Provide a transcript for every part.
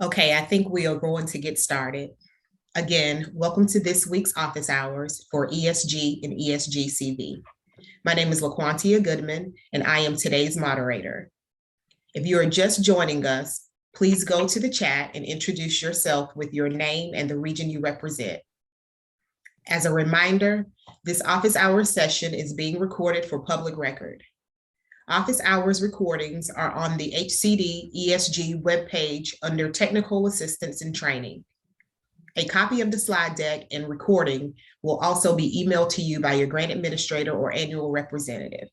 Okay, I think we are going to get started. Again, welcome to this week's office hours for ESG and ESGCV. My name is LaQuantia Goodman, and I am today's moderator. If you are just joining us, please go to the chat and introduce yourself with your name and the region you represent. As a reminder, this office hours session is being recorded for public record. Office hours recordings are on the HCD ESG webpage under Technical Assistance and Training. A copy of the slide deck and recording will also be emailed to you by your grant administrator or annual representative.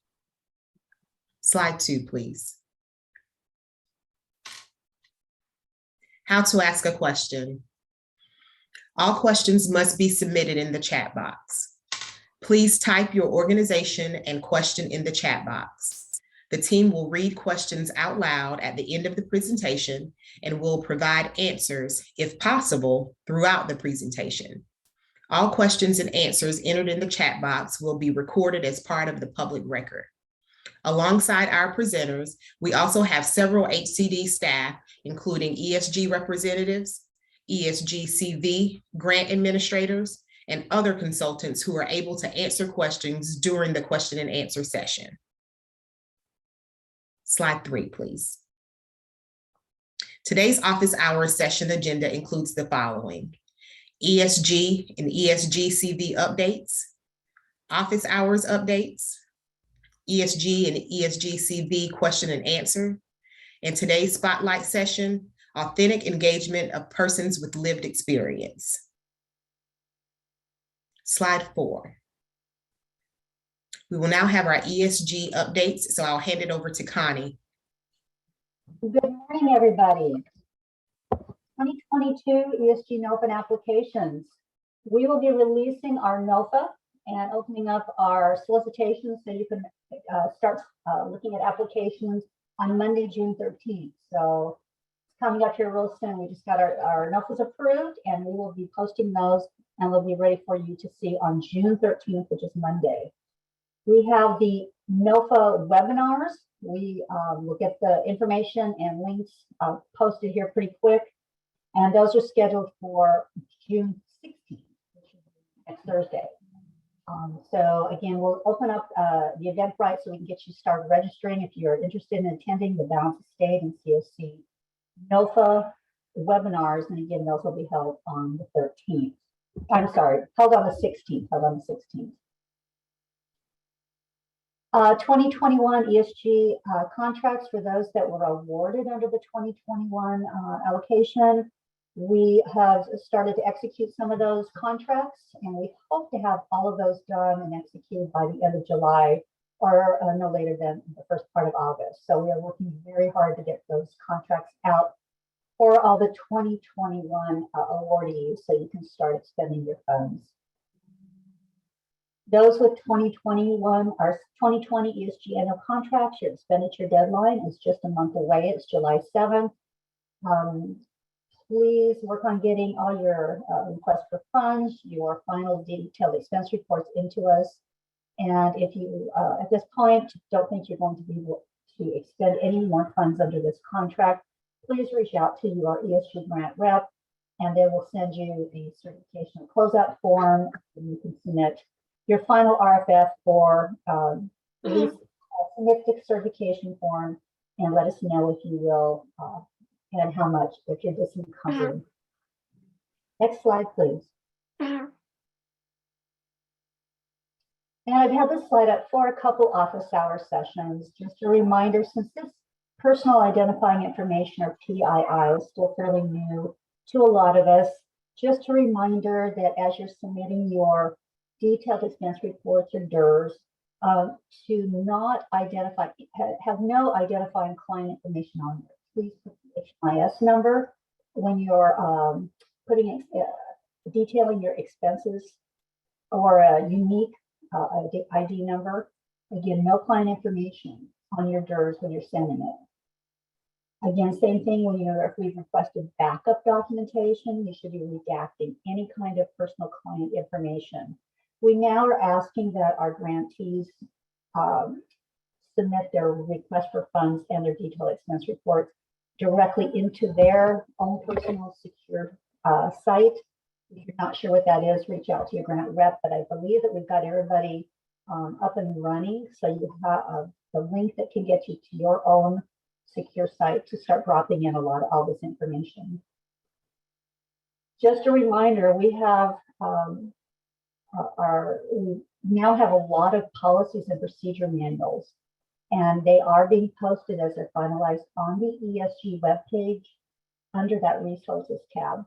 Slide 2, please. How to ask a question. All questions must be submitted in the chat box. Please type your organization and question in the chat box. The team will read questions out loud at the end of the presentation and will provide answers, if possible, throughout the presentation. All questions and answers entered in the chat box will be recorded as part of the public record. Alongside our presenters, we also have several HCD staff, including ESG representatives, ESGCV grant administrators, and other consultants who are able to answer questions during the question and answer session. Slide 3, please. Today's office hours session agenda includes the following: ESG and ESGCV updates, office hours updates, ESG and ESGCV question and answer, and today's spotlight session, authentic engagement of persons with lived experience. Slide 4. We will now have our ESG updates, so I'll hand it over to Connie. Good morning, everybody. 2022 ESG NOFA applications. We will be releasing our NOFA and opening up our solicitations so you can start looking at applications on Monday, June 13th. So it's coming up here real soon. We just got our NOFAs approved, and we will be posting those, and they'll be ready for you to see on June 13th, which is Monday. We have the NOFA webinars. We will get the information and links posted here pretty quick. And those are scheduled for June 16th, which is next Thursday. So again, we'll open up the Eventbrite so we can get you started registering if you're interested in attending the Balance of State and COC NOFA webinars. And again, those will be held on the 13th. I'm sorry, held on the 16th. 2021 ESG contracts for those that were awarded under the 2021 allocation. We have started to execute some of those contracts, and we hope to have all of those done and executed by the end of July or no later than the first part of August. So we are working very hard to get those contracts out for all the 2021 awardees so you can start expending your funds. Those with 2021 or 2020 ESG annual contracts, your expenditure deadline is just a month away. It's July 7th. Please work on getting all your requests for funds, your final detailed expense reports into us. And if you, at this point, don't think you're going to be able to expend any more funds under this contract, please reach out to your ESG grant rep, and they will send you the certification closeout form, and you can submit your final RFF for submit the certification form, and let us know if you will and how much if you're disencumbered. Next slide, please. And I've had this slide up for a couple office hour sessions. Just a reminder, since this personal identifying information, or PII, is still fairly new to a lot of us, just a reminder that as you're submitting your detailed expense reports or DERs, to not identify, have no identifying client information on there. Please put the HMIS number when you're detailing your expenses, or a unique ID number. Again, no client information on your DERs when you're sending it. Again, same thing when if we've requested backup documentation, you should be redacting any kind of personal client information. We now are asking that our grantees submit their request for funds and their detailed expense reports directly into their own personal secure site. If you're not sure what that is, reach out to your grant rep, but I believe that we've got everybody up and running. So you have the link that can get you to your own secure site to start dropping in all this information. Just a reminder, we have we now have a lot of policies and procedure manuals, and they are being posted as they're finalized on the ESG webpage under that resources tab.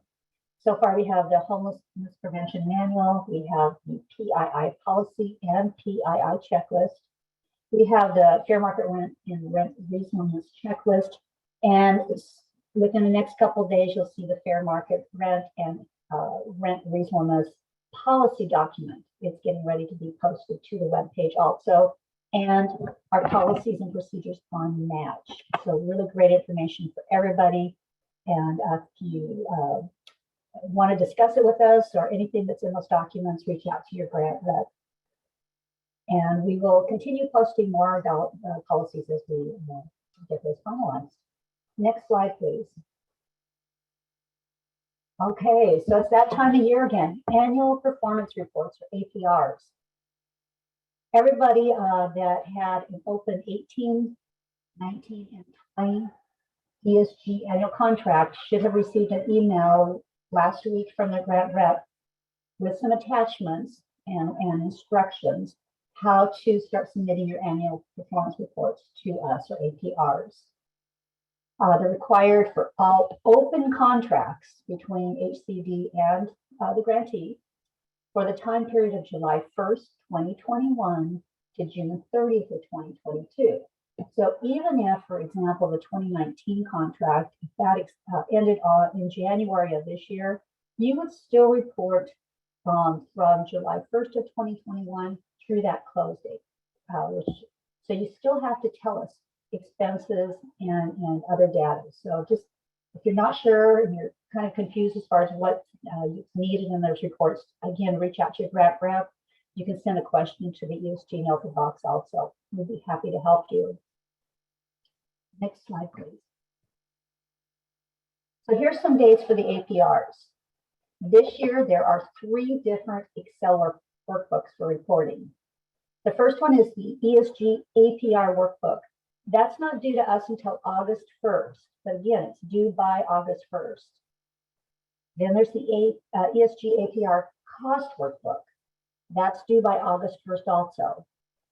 So far, we have the homelessness prevention manual, we have the PII policy and PII checklist. We have the fair market rent and rent reasonableness checklist, and within the next couple of days, you'll see the fair market rent and rent reasonableness policy document. It's getting ready to be posted to the webpage also, and our policies and procedures on Match. So really great information for everybody. And if you want to discuss it with us or anything that's in those documents, reach out to your grant rep. And we will continue posting more about policies as we get those finalized. Next slide, please. Okay, so it's that time of year again, annual performance reports or APRs. Everybody that had an open 18, 19, and 20 ESG annual contract should have received an email last week from the grant rep with some attachments and instructions how to start submitting your annual performance reports to us or APRs. They're required for all open contracts between HCD and the grantee for the time period of July 1st, 2021 to June 30th of 2022. So even if, for example, the 2019 contract, if that ended in January of this year, you would still report from July 1st of 2021 through that close date. So you still have to tell us expenses and other data. So just if you're not sure and you're kind of confused as far as what's needed in those reports, again, reach out to your grant rep. You can send a question to the ESG NOFA box also. We'll be happy to help you. Next slide, please. So here's some dates for the APRs. This year, there are 3 different Excel workbooks for reporting. The first one is the ESG APR workbook. That's not due to us until August 1st, but again, it's due by August 1st. Then there's the ESG APR cost workbook. That's due by August 1st also.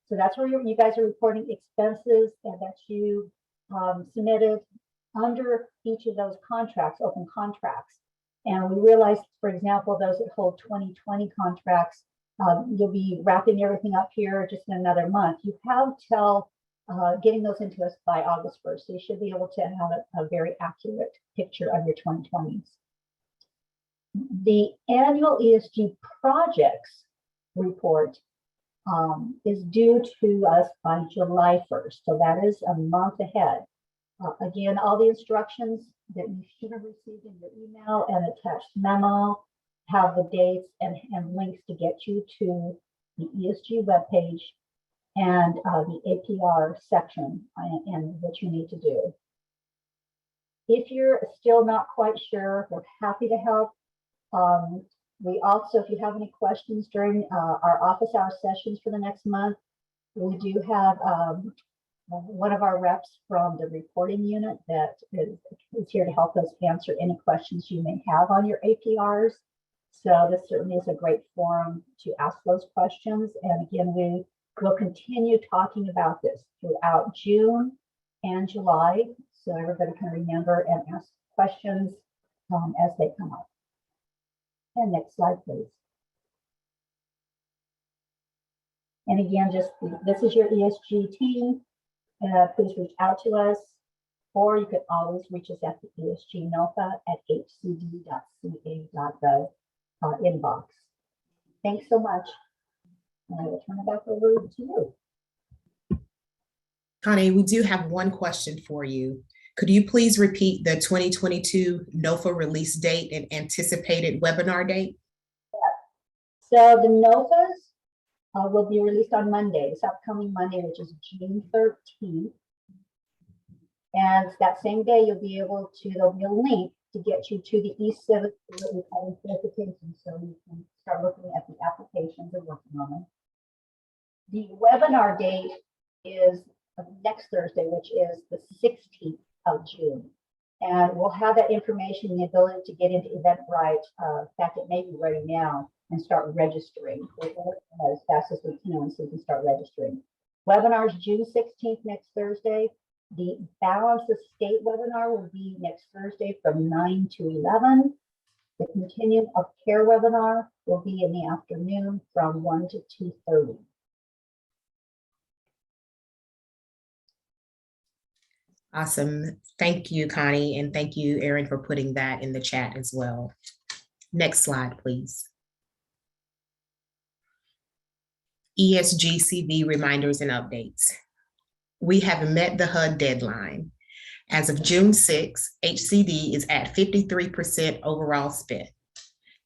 So that's where you guys are reporting expenses that you submitted under each of those contracts, open contracts. And we realized, for example, those that hold 2020 contracts, you'll be wrapping everything up here just in another month. You have till getting those into us by August 1st. So you should be able to have a very accurate picture of your 2020s. The annual ESG projects report is due to us by July 1st. So that is a month ahead. Again, all the instructions that you should have received in your email and attached memo have the dates and links to get you to the ESG webpage and the APR section and what you need to do. If you're still not quite sure, we're happy to help. We also, if you have any questions during our office hour sessions for the next month, we do have one of our reps from the reporting unit that is here to help us answer any questions you may have on your APRs. So this certainly is a great forum to ask those questions. And again, we will continue talking about this throughout June and July, so everybody can remember and ask questions as they come up. And next slide, please. And again, just this is your ESG team. Please reach out to us, or you can always reach us at the ESG NOFA at hcd.ca.gov inbox. Thanks so much. And I will turn it back over to you. Connie, we do have one question for you. Could you please repeat the 2022 NOFA release date and anticipated webinar date? So the NOFAs will be released on Monday, this upcoming Monday, which is June 13th. And that same day, you'll be able to, there'll be a link to get you to the e-civic solicitation, so you can start looking at the applications and working on them. The webinar date is next Thursday, which is the 16th of June. And we'll have that information, the ability to get into Eventbrite. In fact, it may be ready now, and start registering. We'll work as fast as we can so we can start registering. Webinars June 16th, next Thursday. The Balance the State webinar will be next Thursday from 9 to 11. The Continuum of Care webinar will be in the afternoon from 1 to 2:30. Awesome. Thank you, Connie, and thank you, Erin, for putting that in the chat as well. Next slide, please. ESGCV reminders and updates. We have met the HUD deadline. As of June 6, HCD is at 53% overall spent.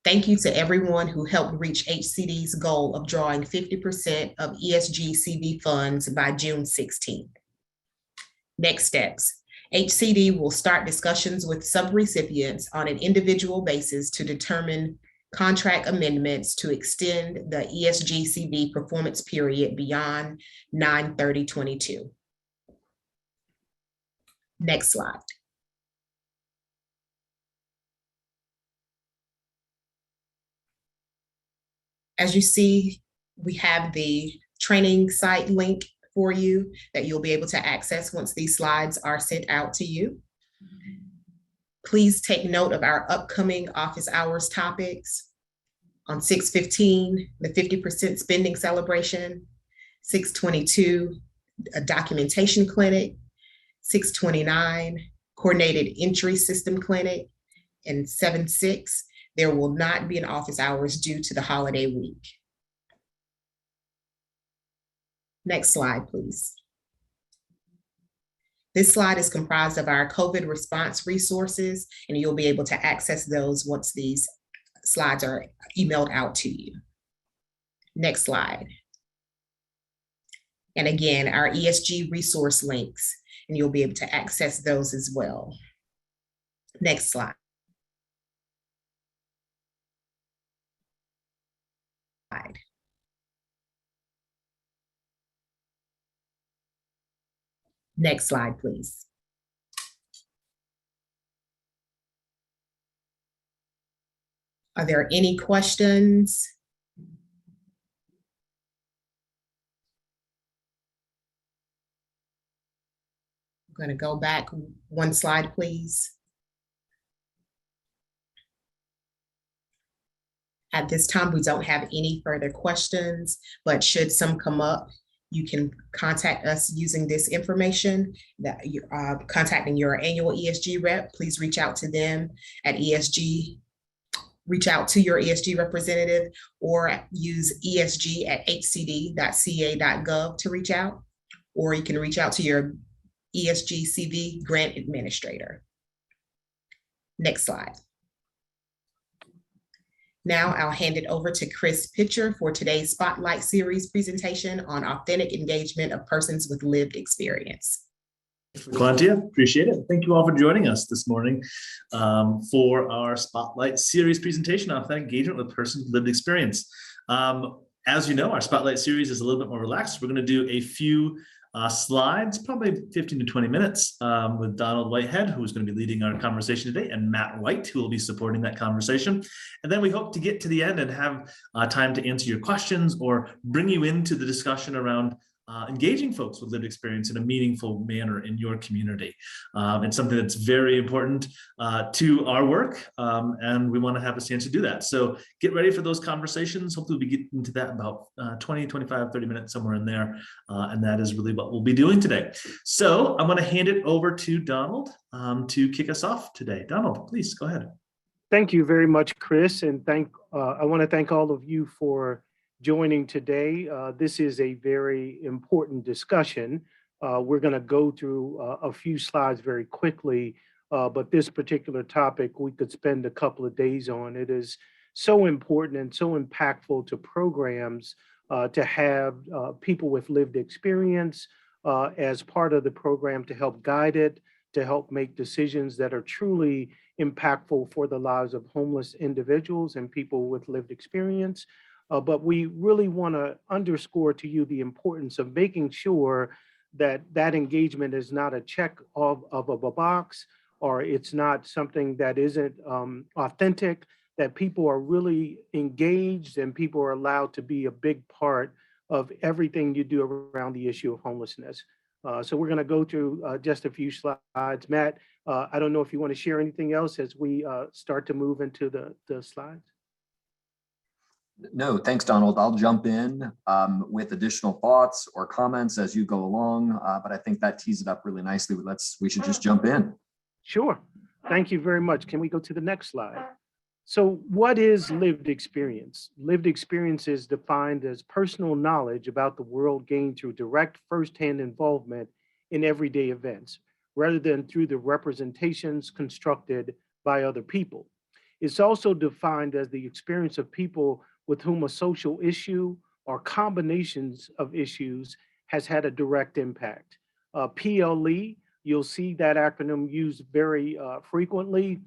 Thank you to everyone who helped reach HCD's goal of drawing 50% of ESGCV funds by June 16th. Next steps. HCD will start discussions with subrecipients on an individual basis to determine contract amendments to extend the ESGCV performance period beyond 9/30/22. Next slide. As you see, we have the training site link for you that you'll be able to access once these slides are sent out to you. Please take note of our upcoming office hours topics. On 6/15, the 50% spending celebration, 6/22, a documentation clinic, 6/29, coordinated entry system clinic, and 7/6, there will not be an office hours due to the holiday week. Next slide, please. This slide is comprised of our COVID response resources, and you'll be able to access those once these slides are emailed out to you. Next slide. And again, our ESG resource links, and you'll be able to access those as well. Next slide. Next slide, please. Are there any questions? I'm going to go back one slide, please. At this time, we don't have any further questions, but should some come up, you can contact us using this information. That you're contacting your annual ESG rep. Please reach out to them at ESG. Reach out to your ESG representative, or use esg@hcd.ca.gov to reach out, or you can reach out to your ESGCV grant administrator. Next slide. Now I'll hand it over to Chris Pitcher for today's Spotlight Series presentation on authentic engagement of persons with lived experience. Quantia, appreciate it. Thank you all for joining us this morning for our Spotlight Series presentation on authentic engagement with persons with lived experience. As you know, our Spotlight Series is a little bit more relaxed. We're going to do a few slides, probably 15 to 20 minutes with Donald Whitehead, who's going to be leading our conversation today, and Matt White, who will be supporting that conversation. And then we hope to get to the end and have time to answer your questions or bring you into the discussion around engaging folks with lived experience in a meaningful manner in your community. It's something that's very important to our work, and we want to have a chance to do that. So get ready for those conversations. Hopefully we get into that about 20, 25, 30 minutes, somewhere in there. And that is really what we'll be doing today. So I'm going to hand it over to Donald to kick us off today. Donald, please go ahead. Thank you very much, Chris. And I want to thank all of you for joining today. This is a very important discussion. We're going to go through a few slides very quickly, but this particular topic we could spend a couple of days on. It is so important and so impactful to programs to have people with lived experience as part of the program to help guide it, to help make decisions that are truly impactful for the lives of homeless individuals and people with lived experience. But we really want to underscore to you the importance of making sure that that engagement is not a check of a box, or it's not something that isn't authentic, that people are really engaged and people are allowed to be a big part of everything you do around the issue of homelessness. So we're going to go through just a few slides. Matt, I don't know if you want to share anything else as we start to move into the slides. No, thanks, Donald. I'll jump in with additional thoughts or comments as you go along, but I think that tees it up really nicely. We should just jump in. Sure. Thank you very much. Can we go to the next slide? So what is lived experience? Lived experience is defined as personal knowledge about the world gained through direct firsthand involvement in everyday events, rather than through the representations constructed by other people. It's also defined as the experience of people with whom a social issue or combinations of issues has had a direct impact. PLE, you'll see that acronym used very frequently,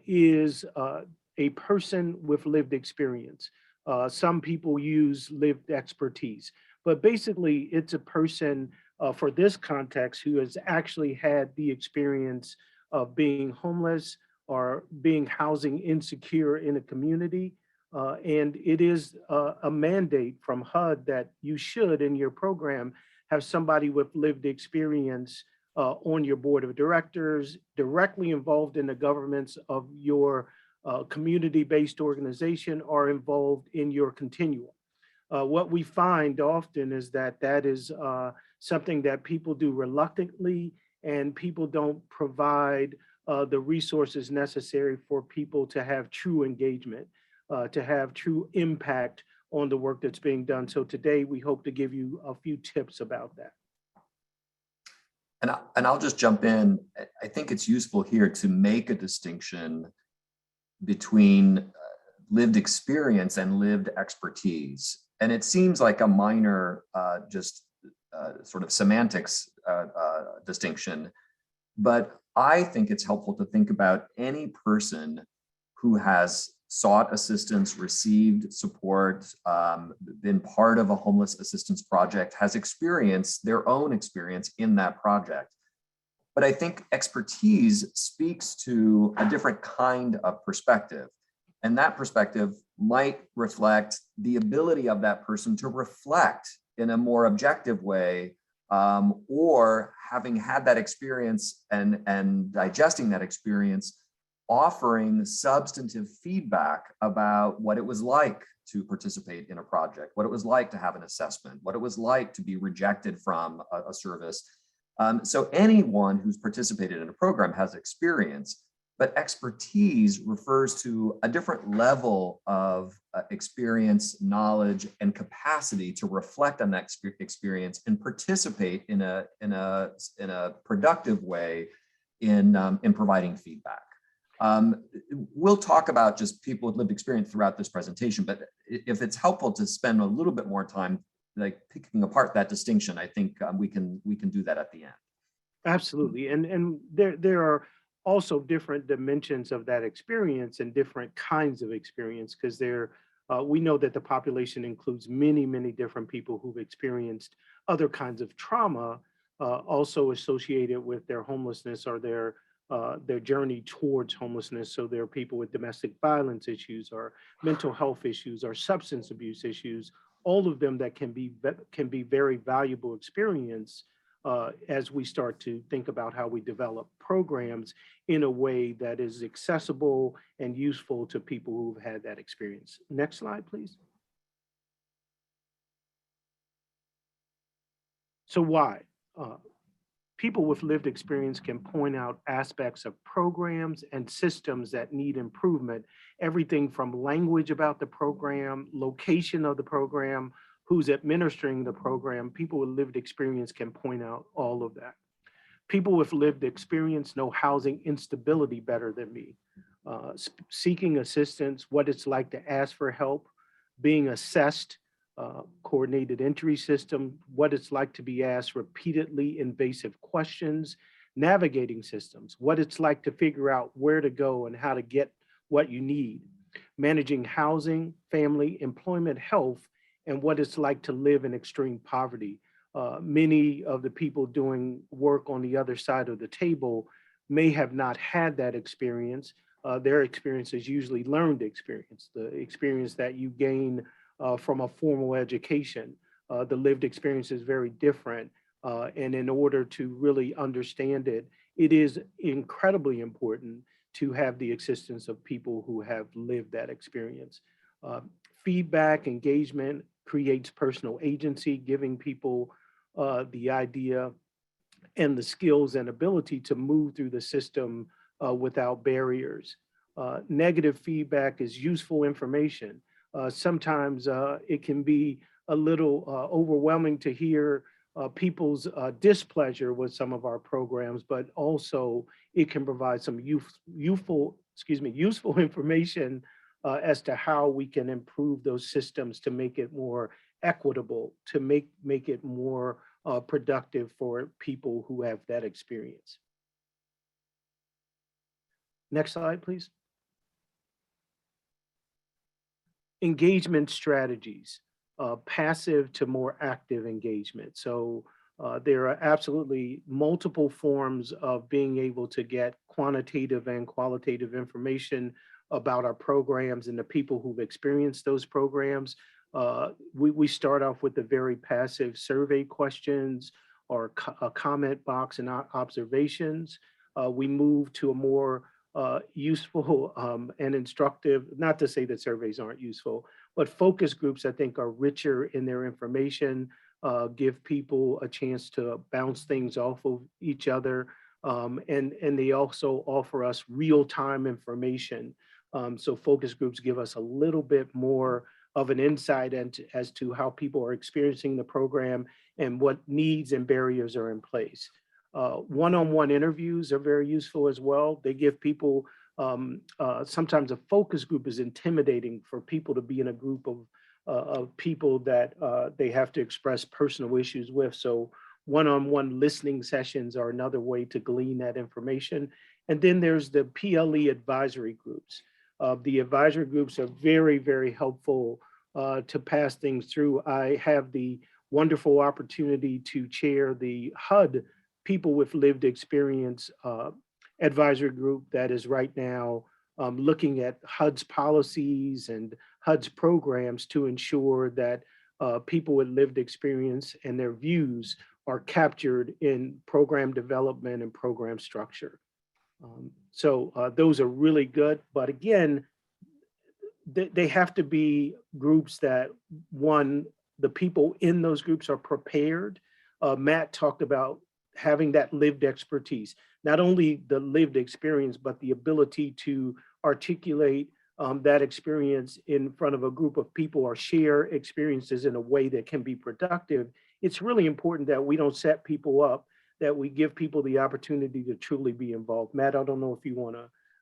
is a person with lived experience. Some people use lived expertise, but basically it's a person for this context who has actually had the experience of being homeless or being housing insecure in a community. And it is a mandate from HUD that you should, in your program, have somebody with lived experience on your board of directors, directly involved in the governance of your community-based organization, or involved in your continuum. What we find often is that that is something that people do reluctantly, and people don't provide the resources necessary for people to have true engagement, to have true impact on the work that's being done. So today we hope to give you a few tips about that. And I'll just jump in. I think it's useful here to make a distinction between lived experience and lived expertise. And it seems like a minor, sort of semantics distinction, but I think it's helpful to think about any person who has sought assistance, received support, been part of a homeless assistance project, has experienced their own experience in that project. But I think expertise speaks to a different kind of perspective. And that perspective might reflect the ability of that person to reflect in a more objective way, or having had that experience and digesting that experience, offering substantive feedback about what it was like to participate in a project, what it was like to have an assessment, what it was like to be rejected from a service. So anyone who's participated in a program has experience, but expertise refers to a different level of experience, knowledge, and capacity to reflect on that experience and participate in a productive way in providing feedback. We'll talk about just people with lived experience throughout this presentation, but if it's helpful to spend a little bit more time like picking apart that distinction, I think we can do that at the end. Absolutely, and there are also different dimensions of that experience and different kinds of experience, because we know that the population includes many different people who've experienced other kinds of trauma, also associated with their homelessness or their journey towards homelessness. So there are people with domestic violence issues or mental health issues or substance abuse issues, all of them that can be very valuable experience as we start to think about how we develop programs in a way that is accessible and useful to people who've had that experience. Next slide, please. So why? People with lived experience can point out aspects of programs and systems that need improvement, everything from language about the program, location of the program, who's administering the program. People with lived experience can point out all of that. People with lived experience know housing instability better than me. Seeking assistance, what it's like to ask for help, being assessed, coordinated entry system, what it's like to be asked repeatedly invasive questions, navigating systems, what it's like to figure out where to go and how to get what you need, managing housing, family, employment, health, and what it's like to live in extreme poverty. Many of the people doing work on the other side of the table may have not had that experience. Their experience is usually learned experience, the experience that you gain from a formal education. The lived experience is very different. And in order to really understand it, it is incredibly important to have the assistance of people who have lived that experience. Uh, Feedback, engagement creates personal agency, giving people the idea and the skills and ability to move through the system without barriers. Negative feedback is useful information. Sometimes it can be a little overwhelming to hear people's displeasure with some of our programs, but also it can provide some useful information as to how we can improve those systems to make it more equitable, to make it more productive for people who have that experience. Next slide, please. Engagement strategies, passive to more active engagement. So there are absolutely multiple forms of being able to get quantitative and qualitative information about our programs and the people who've experienced those programs. We start off with the very passive survey questions or a comment box and observations. We move to a more useful and instructive, not to say that surveys aren't useful, but focus groups I think are richer in their information, give people a chance to bounce things off of each other. And they also offer us real-time information. So focus groups give us a little bit more of an insight as to how people are experiencing the program and what needs and barriers are in place. One-on-one interviews are very useful as well. They give people, sometimes a focus group is intimidating for people to be in a group of people that they have to express personal issues with. So one-on-one listening sessions are another way to glean that information. And then there's the PLE advisory groups. The advisory groups are very, very helpful to pass things through. I have the wonderful opportunity to chair the HUD People with Lived Experience advisory group that is right now looking at HUD's policies and HUD's programs to ensure that people with lived experience and their views are captured in program development and program structure. So those are really good, but again, they have to be groups that, one, the people in those groups are prepared. Matt talked about having that lived expertise, not only the lived experience, but the ability to articulate that experience in front of a group of people or share experiences in a way that can be productive. It's really important that we don't set people up, that we give people the opportunity to truly be involved. Matt, I don't know if you want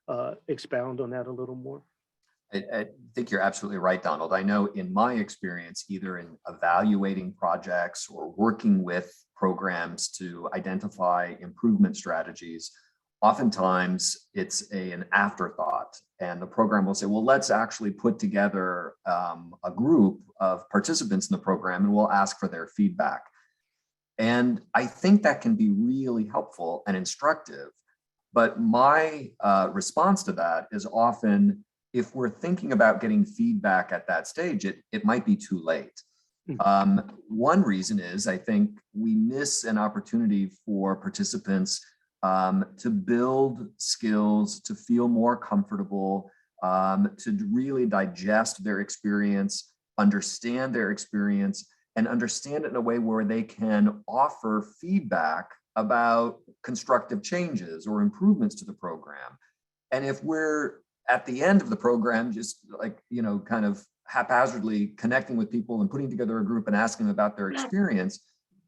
to expound on that a little more. I think you're absolutely right, Donald. I know in my experience, either in evaluating projects or working with programs to identify improvement strategies, oftentimes it's an afterthought. And the program will say, well, let's actually put together a group of participants in the program and we'll ask for their feedback. And I think that can be really helpful and instructive. But my response to that is often, if we're thinking about getting feedback at that stage, it might be too late. One reason is I think we miss an opportunity for participants to build skills, to feel more comfortable, to really digest their experience, understand their experience, and understand it in a way where they can offer feedback about constructive changes or improvements to the program. And if we're at the end of the program, just like, kind of haphazardly connecting with people and putting together a group and asking them about their experience,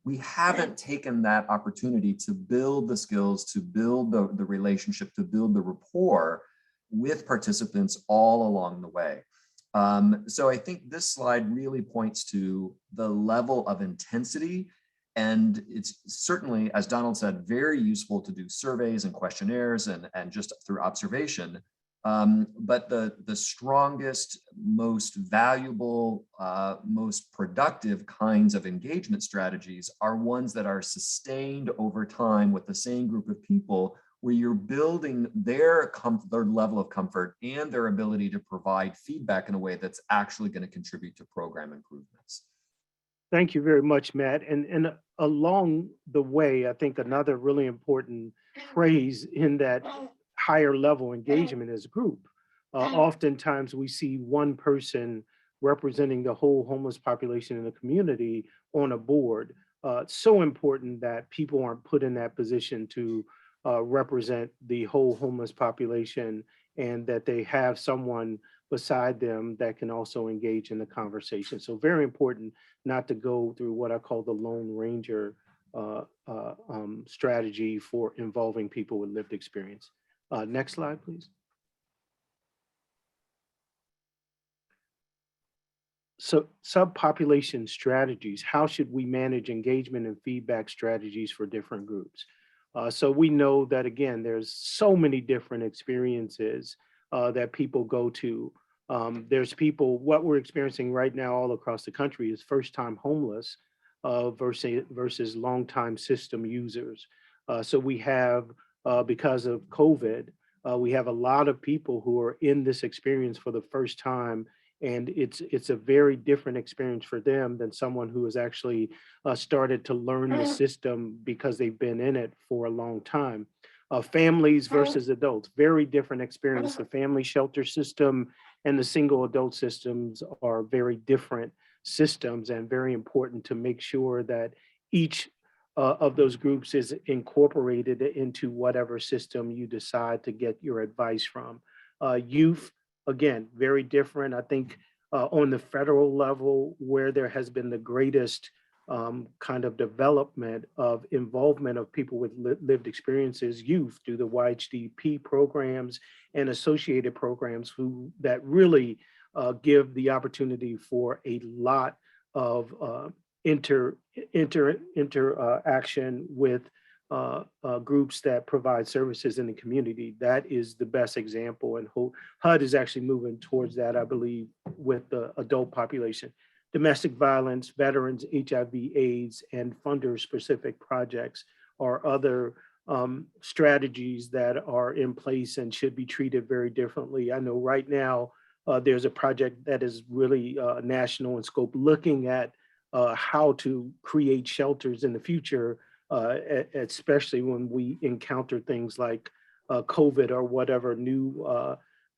we haven't taken that opportunity to build the skills, to build the relationship, to build the rapport with participants all along the way. So I think this slide really points to the level of intensity And it's certainly, as Donald said, very useful to do surveys and questionnaires and just through observation. But the strongest, most valuable, most productive kinds of engagement strategies are ones that are sustained over time with the same group of people, where you're building their level of comfort and their ability to provide feedback in a way that's actually going to contribute to program improvements. Thank you very much, Matt. And along the way, I think another really important phrase in that higher level engagement is group. Oftentimes we see one person representing the whole homeless population in the community on a board. It's so important that people aren't put in that position to represent the whole homeless population, and that they have someone beside them that can also engage in the conversation. So very important not to go through what I call the Lone Ranger strategy for involving people with lived experience. Next slide, please. So subpopulation strategies, how should we manage engagement and feedback strategies for different groups? So we know that, again, there's so many different experiences that people go to. There's people, what we're experiencing right now all across the country is first-time homeless versus long-time system users. So we have, because of COVID, we have a lot of people who are in this experience for the first time, and it's a very different experience for them than someone who has actually started to learn the system because they've been in it for a long time. Families versus adults, very different experience. The family shelter system and the single adult systems are very different systems, and very important to make sure that each of those groups is incorporated into whatever system you decide to get your advice from. Youth, again, very different. I think on the federal level, where there has been the greatest kind of development of involvement of people with lived experiences, youth, through the YHDP programs and associated programs that really give the opportunity for a lot of interaction with groups that provide services in the community. That is the best example, and HUD is actually moving towards that, I believe, with the adult population. Domestic violence, veterans, HIV/AIDS, and funder-specific projects are other strategies that are in place and should be treated very differently. I know right now there's a project that is really national in scope, looking at how to create shelters in the future, especially when we encounter things like COVID or whatever new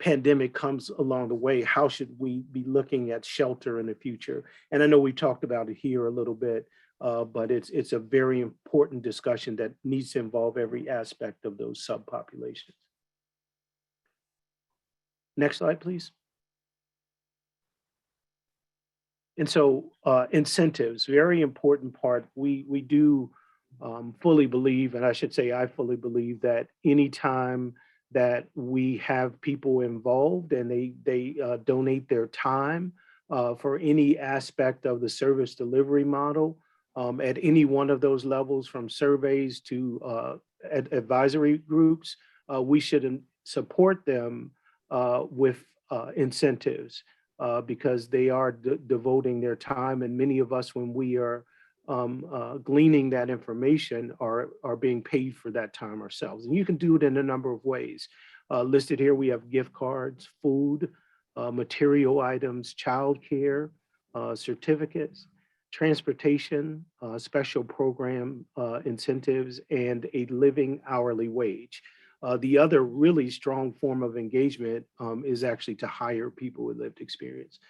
pandemic comes along the way. How should we be looking at shelter in the future? And I know we talked about it here a little bit, but it's a very important discussion that needs to involve every aspect of those subpopulations. Next slide, please. And so incentives, very important part. We do fully believe, and I should say I fully believe, that anytime that we have people involved and they donate their time for any aspect of the service delivery model at any one of those levels, from surveys to advisory groups, we should support them with incentives because they are devoting their time. And many of us, when we are gleaning that information, are being paid for that time ourselves. And you can do it in a number of ways. Listed here, we have gift cards, food, material items, childcare, certificates, transportation, special program incentives, and a living hourly wage. The other really strong form of engagement is actually to hire people with lived experience.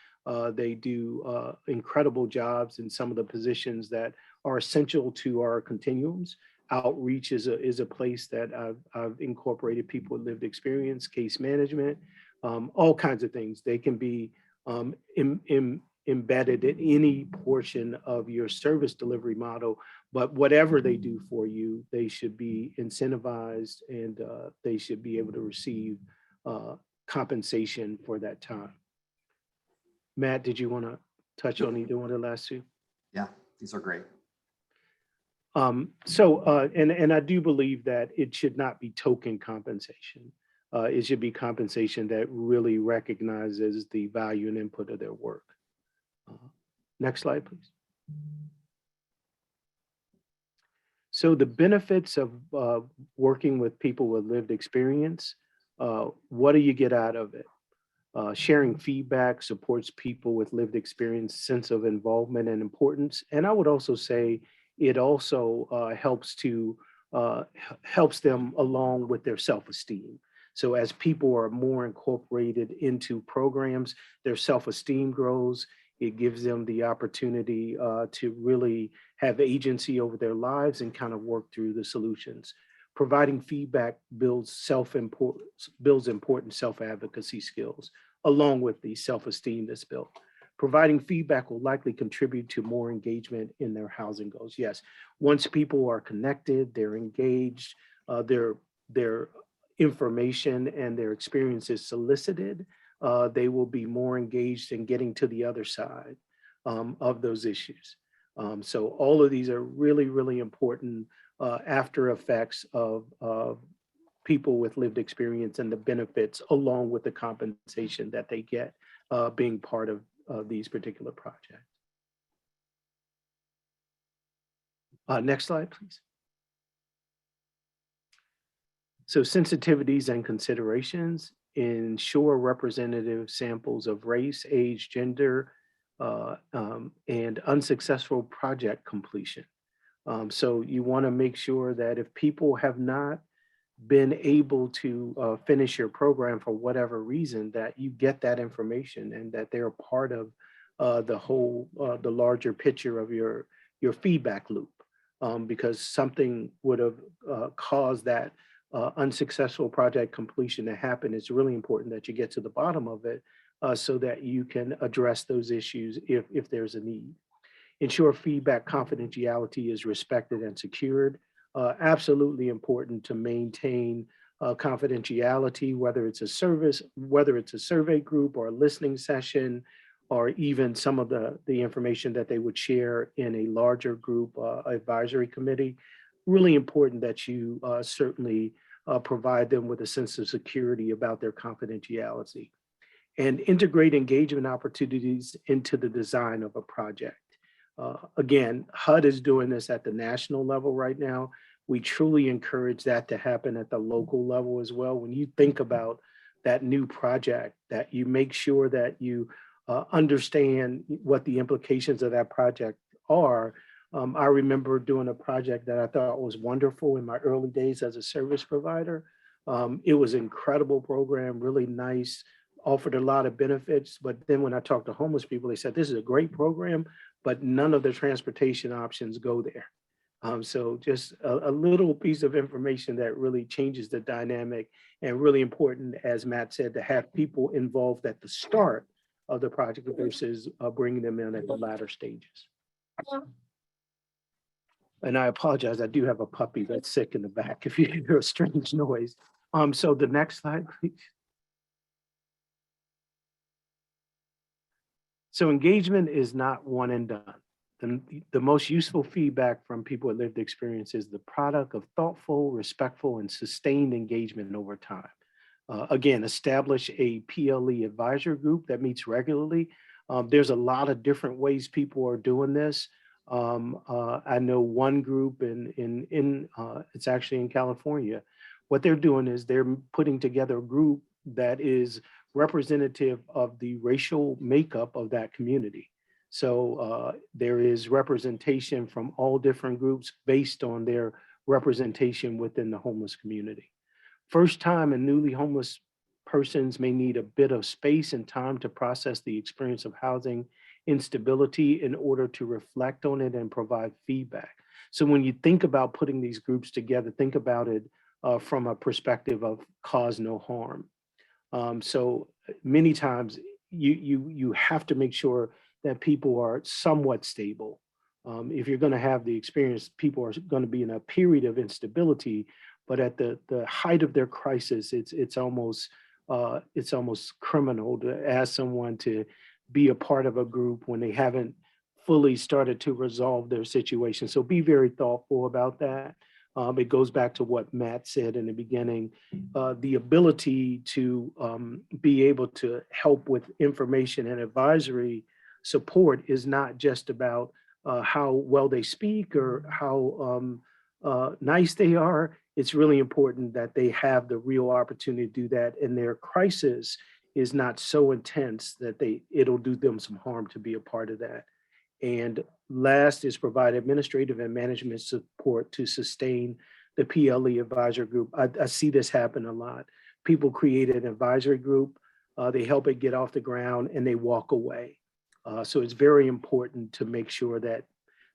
They do incredible jobs in some of the positions that are essential to our continuums. Outreach is a place that I've incorporated people with lived experience, case management, all kinds of things. They can be embedded in any portion of your service delivery model, but whatever they do for you, they should be incentivized, and they should be able to receive compensation for that time. Matt, did you want to touch on either one of the last two? Yeah, these are great. And I do believe that it should not be token compensation. It should be compensation that really recognizes the value and input of their work. Next slide, please. So the benefits of working with people with lived experience, what do you get out of it? Sharing feedback supports people with lived experience, sense of involvement and importance. And I would also say it also helps them along with their self-esteem. So as people are more incorporated into programs, their self-esteem grows. It gives them the opportunity to really have agency over their lives and kind of work through the solutions. Providing feedback builds important self-advocacy skills, along with the self-esteem that's built. Providing feedback will likely contribute to more engagement in their housing goals. Yes, once people are connected, they're engaged, their information and their experience is solicited, they will be more engaged in getting to the other side of those issues. So all of these are really, really important after effects of people with lived experience and the benefits along with the compensation that they get being part of these particular projects. Next slide, please. So sensitivities and considerations ensure representative samples of race, age, gender, and unsuccessful project completion. So you want to make sure that if people have not been able to finish your program for whatever reason, that you get that information and that they're part of the larger picture of your feedback loop, because something would have caused that unsuccessful project completion to happen. It's really important that you get to the bottom of it so that you can address those issues if there's a need. Ensure feedback confidentiality is respected and secured. Absolutely important to maintain confidentiality, whether it's a survey group or a listening session, or even some of the information that they would share in a larger group advisory committee. Really important that you certainly provide them with a sense of security about their confidentiality. And integrate engagement opportunities into the design of a project. Again, HUD is doing this at the national level right now. We truly encourage that to happen at the local level as well. When you think about that new project, that you make sure that you understand what the implications of that project are. I remember doing a project that I thought was wonderful in my early days as a service provider. It was an incredible program, really nice, offered a lot of benefits. But then when I talked to homeless people, they said, this is a great program, but none of the transportation options go there. So just a little piece of information that really changes the dynamic, and really important, as Matt said, to have people involved at the start of the project versus bringing them in at the latter stages. And I apologize, I do have a puppy that's sick in the back if you hear a strange noise. So the next slide, please. So engagement is not one and done. The most useful feedback from people with lived experience is the product of thoughtful, respectful, and sustained engagement over time. Again, establish a PLE advisor group that meets regularly. There's a lot of different ways people are doing this. I know one group it's actually in California. What they're doing is they're putting together a group that is representative of the racial makeup of that community. So there is representation from all different groups based on their representation within the homeless community. First time and newly homeless persons may need a bit of space and time to process the experience of housing instability in order to reflect on it and provide feedback. So when you think about putting these groups together, think about it from a perspective of cause no harm. So many times you have to make sure that people are somewhat stable. If you're going to have the experience, people are going to be in a period of instability, but at the height of their crisis, it's almost criminal to ask someone to be a part of a group when they haven't fully started to resolve their situation. So be very thoughtful about that. It goes back to what Matt said in the beginning, the ability to be able to help with information and advisory support is not just about how well they speak or how nice they are. It's really important that they have the real opportunity to do that, and their crisis is not so intense that it'll do them some harm to be a part of that. And last is provide administrative and management support to sustain the PLE advisory group. I see this happen a lot. People create an advisory group, they help it get off the ground, and they walk away. So it's very important to make sure that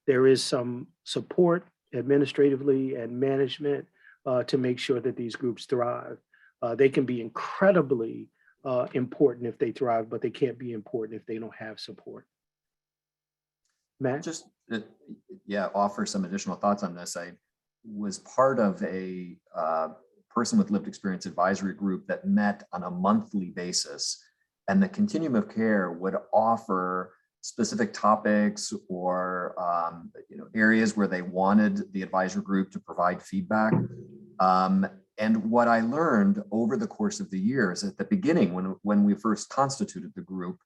there is some support administratively and management to make sure that these groups thrive. They can be incredibly important if they thrive, but they can't be important if they don't have support. Matt? Just, yeah, offer some additional thoughts on this. I was part of a person with lived experience advisory group that met on a monthly basis, and the continuum of care would offer specific topics or areas where they wanted the advisory group to provide feedback. And what I learned over the course of the years, at the beginning, when we first constituted the group,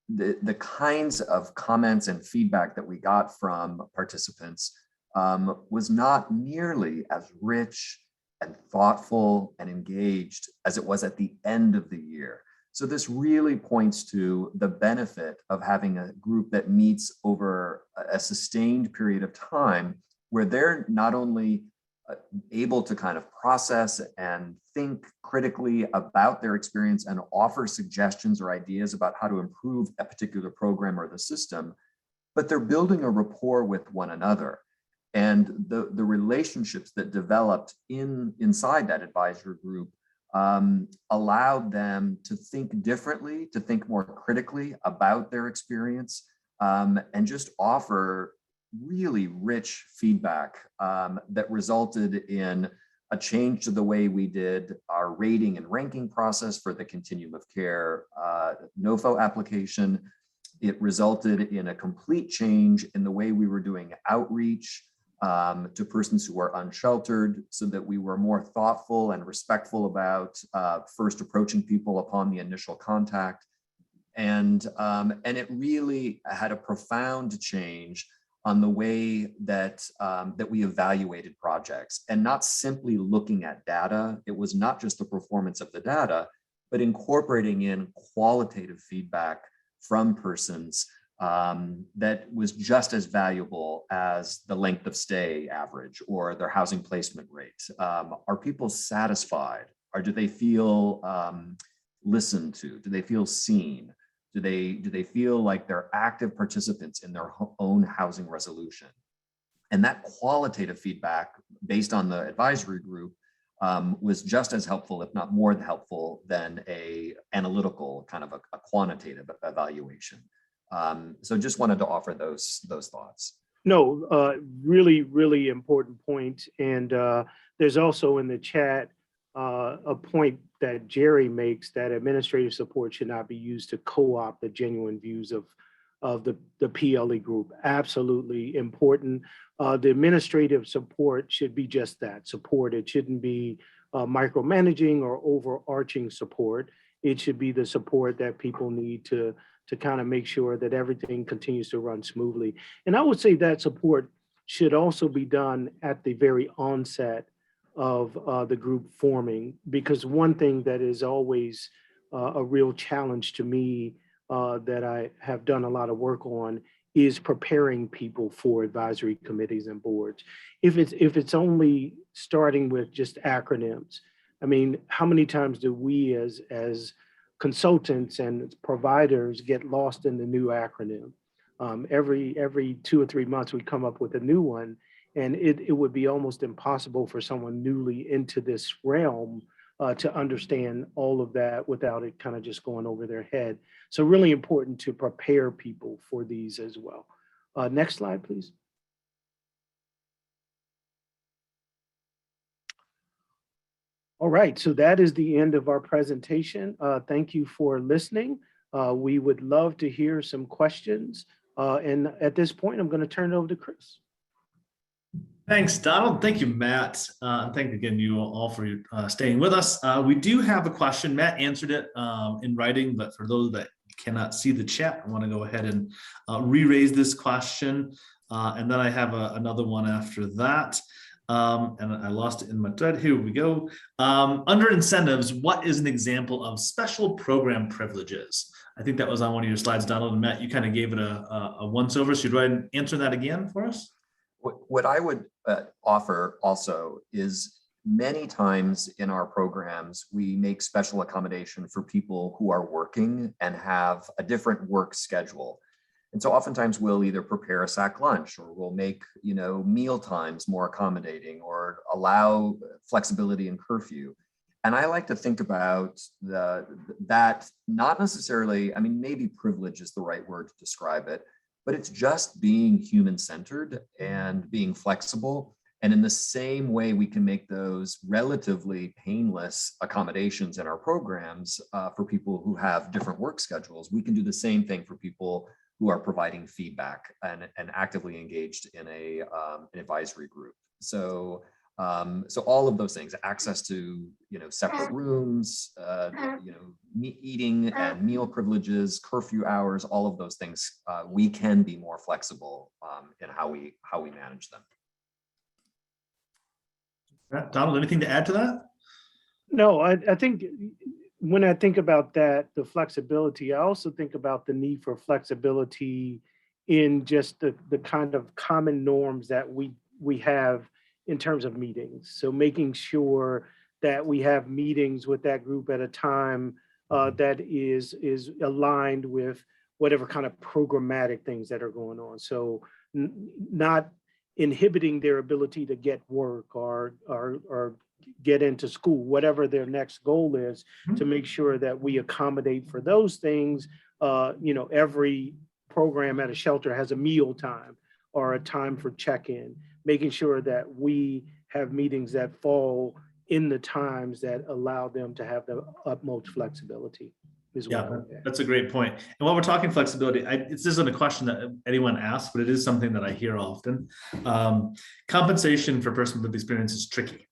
the kinds of comments and feedback that we got from participants was not nearly as rich and thoughtful and engaged as it was at the end of the year. So this really points to the benefit of having a group that meets over a sustained period of time, where they're not only able to kind of process and think critically about their experience and offer suggestions or ideas about how to improve a particular program or the system, but they're building a rapport with one another. And the relationships that developed inside that advisory group allowed them to think differently, to think more critically about their experience, and just offer really rich feedback that resulted in a change to the way we did our rating and ranking process for the continuum of care NOFO application. It resulted in a complete change in the way we were doing outreach to persons who are unsheltered, so that we were more thoughtful and respectful about first approaching people upon the initial contact. And it really had a profound change on the way that that we evaluated projects, and not simply looking at data. It was not just the performance of the data, but incorporating in qualitative feedback from persons that was just as valuable as the length of stay average or their housing placement rate. Are people satisfied? Or do they feel listened to? Do they feel seen? Do they feel like they're active participants in their own housing resolution? And that qualitative feedback based on the advisory group was just as helpful, if not more helpful, than a analytical kind of a quantitative evaluation. So just wanted to offer those thoughts. No, really, really important point. And there's also in the chat a point that Jerry makes, that administrative support should not be used to co-opt the genuine views of the PLE group. Absolutely important. The administrative support should be just that, support. It shouldn't be micromanaging or overarching support. It should be the support that people need to kind of make sure that everything continues to run smoothly. And I would say that support should also be done at the very onset of the group forming, because one thing that is always a real challenge to me that I have done a lot of work on is preparing people for advisory committees and boards. If it's only starting with just acronyms, I mean, how many times do we as consultants and providers get lost in the new acronym? Every 2 or 3 months we come up with a new one, and it would be almost impossible for someone newly into this realm to understand all of that without it kind of just going over their head. So really important to prepare people for these as well. Next slide, please. All right, so that is the end of our presentation. Thank you for listening. We would love to hear some questions And at this point, I'm going to turn it over to Chris. Thanks, Donald. Thank you, Matt. And thank again you all for staying with us. We do have a question. Matt answered it in writing, but for those that cannot see the chat, I want to go ahead and re-raise this question. And then I have another one after that. And I lost it in my thread. Here we go. Under incentives, what is an example of special program privileges? I think that was on one of your slides, Donald, and Matt, you kind of gave it a once over. So you'd go ahead and answer that again for us? What I would offer also is many times in our programs, we make special accommodation for people who are working and have a different work schedule. And so oftentimes we'll either prepare a sack lunch, or we'll make, meal times more accommodating, or allow flexibility in curfew. And I like to think about that, not necessarily, maybe privilege is the right word to describe it, but it's just being human-centered and being flexible. And in the same way we can make those relatively painless accommodations in our programs for people who have different work schedules, we can do the same thing for people who are providing feedback and actively engaged in an advisory group. So all of those things, access to separate rooms, eating and meal privileges, curfew hours, all of those things, we can be more flexible in how we manage them. Donald, anything to add to that? No, I think when I think about that, the flexibility, I also think about the need for flexibility in just the kind of common norms that we have in terms of meetings. So making sure that we have meetings with that group at a time that is aligned with whatever kind of programmatic things that are going on. So not inhibiting their ability to get work or get into school, whatever their next goal is, to make sure that we accommodate for those things. Every program at a shelter has a meal time or a time for check-in, making sure that we have meetings that fall in the times that allow them to have the utmost flexibility. Yeah, that's a great point. And while we're talking flexibility, this isn't a question that anyone asks, but it is something that I hear often. Compensation for person with experience is tricky,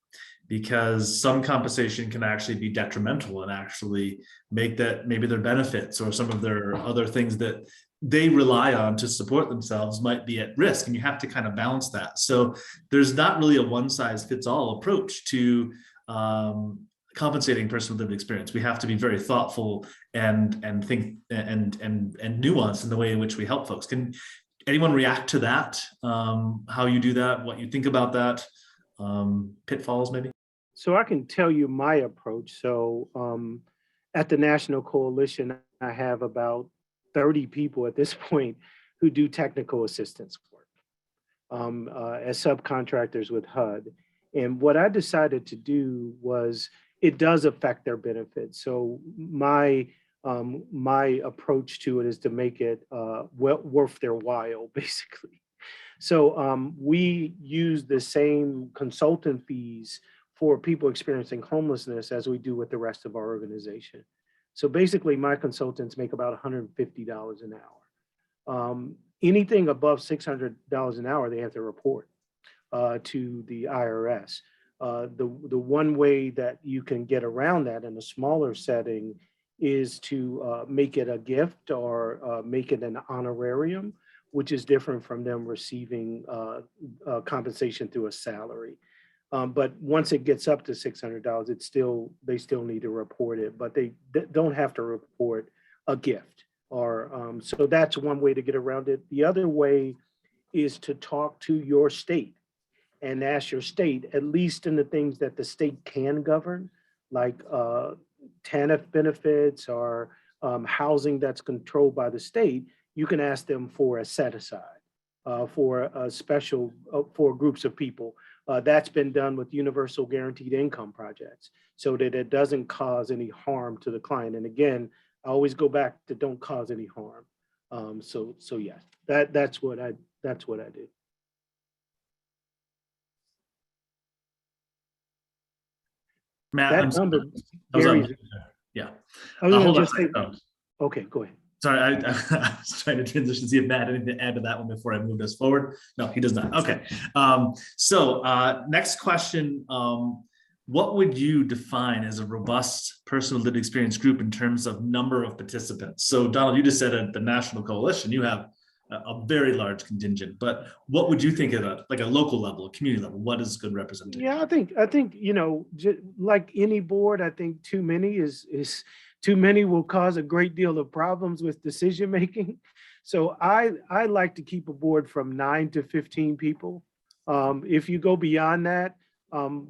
because some compensation can actually be detrimental and actually make that maybe their benefits or some of their other things that they rely on to support themselves might be at risk, and you have to kind of balance that. So there's not really a one size fits all approach to compensating person with lived experience. We have to be very thoughtful and think and nuanced in the way in which we help folks. Can anyone react to that? How you do that, what you think about that, pitfalls maybe? So I can tell you my approach. So at the National Coalition, I have about 30 people at this point who do technical assistance work as subcontractors with HUD. And what I decided to do was, it does affect their benefits. So my approach to it is to make it worth their while, basically. So we use the same consultant fees for people experiencing homelessness as we do with the rest of our organization. So basically, my consultants make about $150 an hour. Anything above $600 an hour, they have to report to the IRS. The one way that you can get around that in a smaller setting is to make it a gift or make it an honorarium, which is different from them receiving compensation through a salary. But once it gets up to $600, they still need to report it, but they don't have to report a gift. Or so that's one way to get around it. The other way is to talk to your state and ask your state, at least in the things that the state can govern, like TANF benefits or housing that's controlled by the state, you can ask them for a set aside for a special, for groups of people. That's been done with universal guaranteed income projects so that it doesn't cause any harm to the client. And again, I always go back to don't cause any harm. So yeah, that's what I do. Matt, That I'm sorry. number I was varies. yeah. I was Hold on gonna a just say, second. okay, go ahead. Sorry, I was trying to transition, see if Matt had anything to add to that one before I moved us forward. No, he does not. Okay. Next question. What would you define as a robust personal lived experience group in terms of number of participants? So Donald, you just said at the National Coalition, you have a very large contingent, but what would you think at a local level, a community level? What is good representation? Yeah, I think, you know, like any board, I think too many is too many will cause a great deal of problems with decision making. So I like to keep a board from 9 to 15 people. If you go beyond that,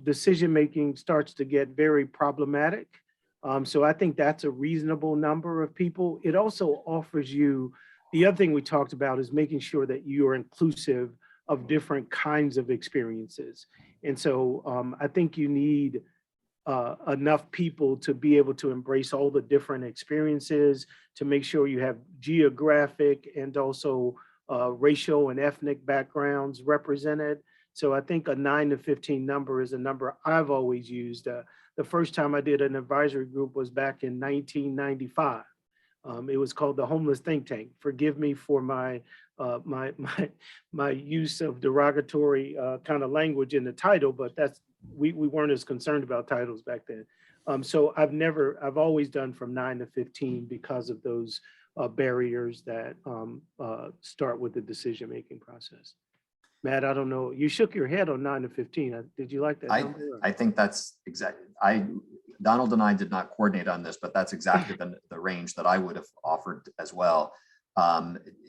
decision making starts to get very problematic. So I think that's a reasonable number of people. It also offers you, the other thing we talked about is making sure that you are inclusive of different kinds of experiences. And so I think you need enough people to be able to embrace all the different experiences, to make sure you have geographic and also racial and ethnic backgrounds represented. So I think a 9 to 15 number is a number I've always used. The first time I did an advisory group was back in 1995. It was called the Homeless Think Tank. Forgive me for my use of derogatory kind of language in the title, but that's we weren't as concerned about titles back then. So I've always done from 9 to 15 because of those barriers that start with the decision-making process. Matt, I don't know, you shook your head on 9 to 15. Did you like that number? I think that's exactly, Donald and I did not coordinate on this, but that's exactly the range that I would have offered as well.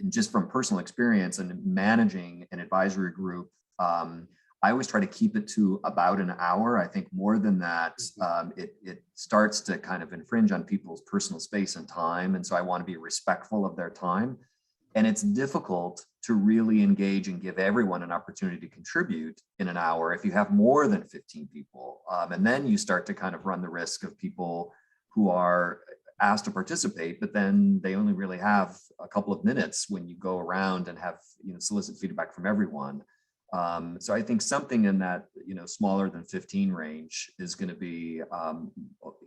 Just from personal experience and managing an advisory group, I always try to keep it to about an hour. I think more than that, it starts to kind of infringe on people's personal space and time. And so I want to be respectful of their time. And it's difficult to really engage and give everyone an opportunity to contribute in an hour if you have more than 15 people. And then you start to kind of run the risk of people who are asked to participate, but then they only really have a couple of minutes when you go around and have, solicit feedback from everyone. So I think something in that, smaller than 15 range is going to be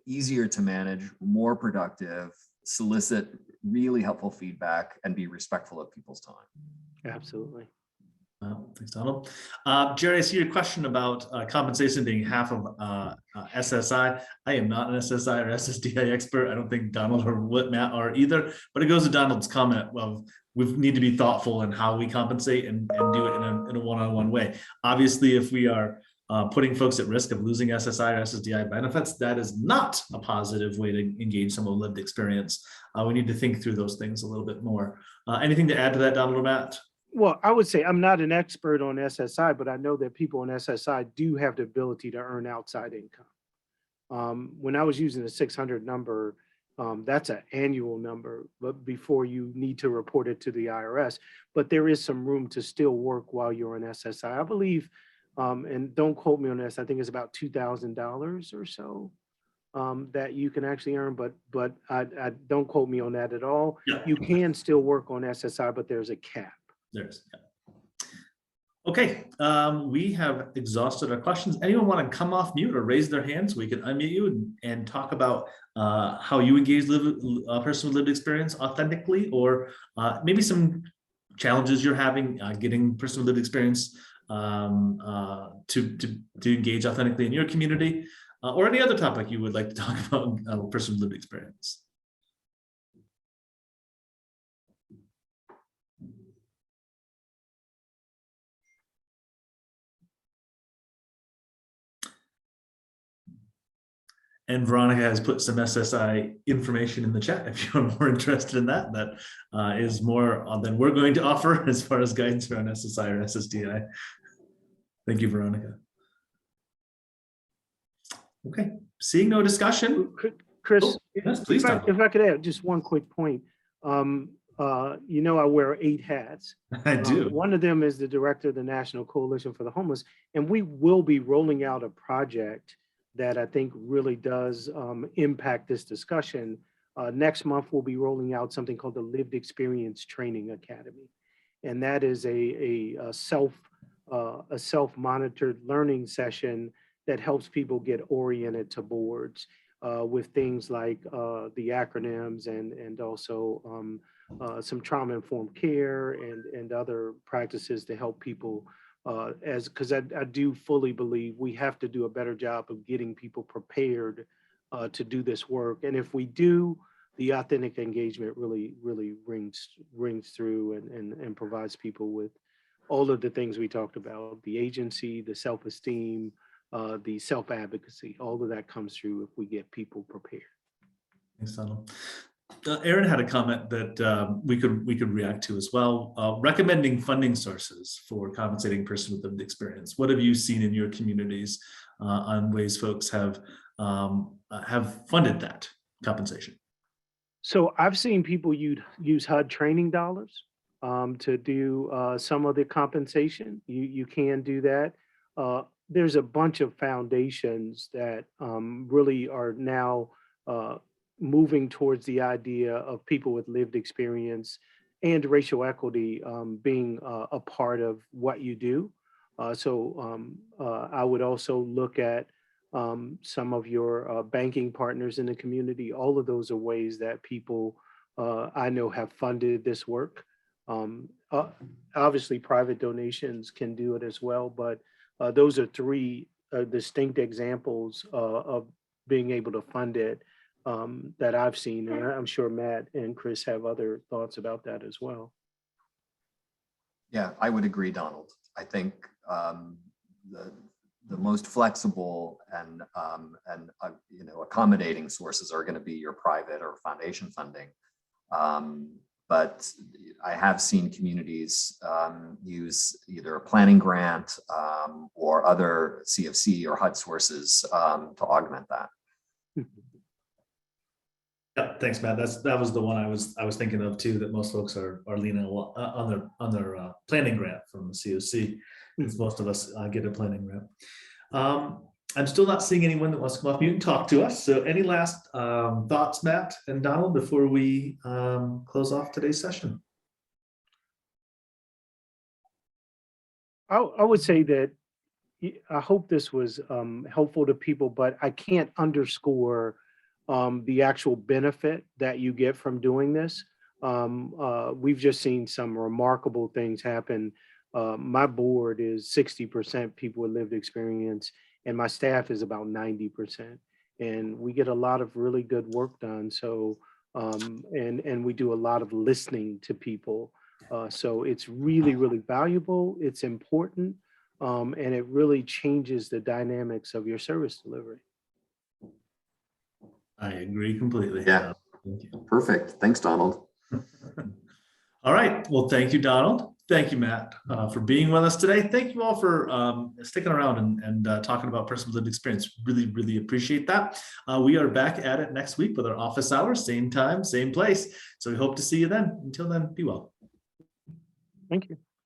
easier to manage, more productive, solicit really helpful feedback, and be respectful of people's time. Absolutely. Thanks, Donald. Jerry, I see your question about compensation being half of SSI. I am not an SSI or SSDI expert. I don't think Donald or Matt are either, but it goes to Donald's comment of we need to be thoughtful in how we compensate and do it in a one-on-one way. Obviously, if we are putting folks at risk of losing SSI or SSDI benefits, that is not a positive way to engage someone with lived experience. We need to think through those things a little bit more. Anything to add to that, Donald or Matt? Well, I would say I'm not an expert on SSI, but I know that people on SSI do have the ability to earn outside income. When I was using the 600 number, that's an annual number, but before you need to report it to the IRS. But there is some room to still work while you're on SSI. I believe, and don't quote me on this, I think it's about $2,000 or so that you can actually earn, but I don't quote me on that at all. Yeah. You can still work on SSI, but there's a cap. Okay, we have exhausted our questions. Anyone want to come off mute or raise their hands? We can unmute you and talk about how you engage a person with lived experience authentically, or maybe some challenges you're having getting person with lived experience to engage authentically in your community, or any other topic you would like to talk about a person with lived experience. And Veronica has put some SSI information in the chat if you're more interested in that. That is more than we're going to offer as far as guidance around SSI or SSDI. Thank you, Veronica. Okay, seeing no discussion. Chris, oh, yes, please, if I could add just one quick point. I wear 8 hats. I do. One of them is the director of the National Coalition for the Homeless, and we will be rolling out a project that I think really does impact this discussion. Next month, we'll be rolling out something called the Lived Experience Training Academy. And that is a self-monitored learning session that helps people get oriented to boards. with things like the acronyms and also some trauma-informed care and other practices to help people because I do fully believe we have to do a better job of getting people prepared to do this work. And if we do, the authentic engagement really rings through and provides people with all of the things we talked about: the agency, the self-esteem, the self-advocacy. All of that comes through if we get people prepared. Thanks, Donald. Aaron had a comment that we could react to as well. Recommending funding sources for compensating person with lived experience. What have you seen in your communities on ways folks have funded that compensation? So I've seen people use HUD training dollars to do some of the compensation. You can do that. There's a bunch of foundations that really are now moving towards the idea of people with lived experience and racial equity being a part of what you do. So I would also look at some of your banking partners in the community. All of those are ways that people I know have funded this work. Obviously, private donations can do it as well, but those are three distinct examples of being able to fund it that I've seen. And I'm sure Matt and Chris have other thoughts about that as well. Yeah, I would agree, Donald. I think the most flexible and accommodating sources are going to be your private or foundation funding. But I have seen communities use either a planning grant or other CFC or HUD sources to augment that. Yeah, thanks, Matt. That was the one I was thinking of too. That most folks are leaning a lot on their planning grant from the COC, because most of us get a planning grant. I'm still not seeing anyone that wants to come off mute and talk to us. So, any last thoughts, Matt and Donald, before we close off today's session? I would say that I hope this was helpful to people, but I can't underscore the actual benefit that you get from doing this. We've just seen some remarkable things happen. My board is 60% people with lived experience, and my staff is about 90%. And we get a lot of really good work done. So, and we do a lot of listening to people. So it's really valuable. It's important. And it really changes the dynamics of your service delivery. I agree completely. Yeah. Thank you. Perfect. Thanks, Donald. All right. Well, thank you, Donald. Thank you, Matt, for being with us today. Thank you all for sticking around and talking about personal lived experience. Really appreciate that. We are back at it next week with our office hours, same time, same place. So we hope to see you then. Until then, be well. Thank you.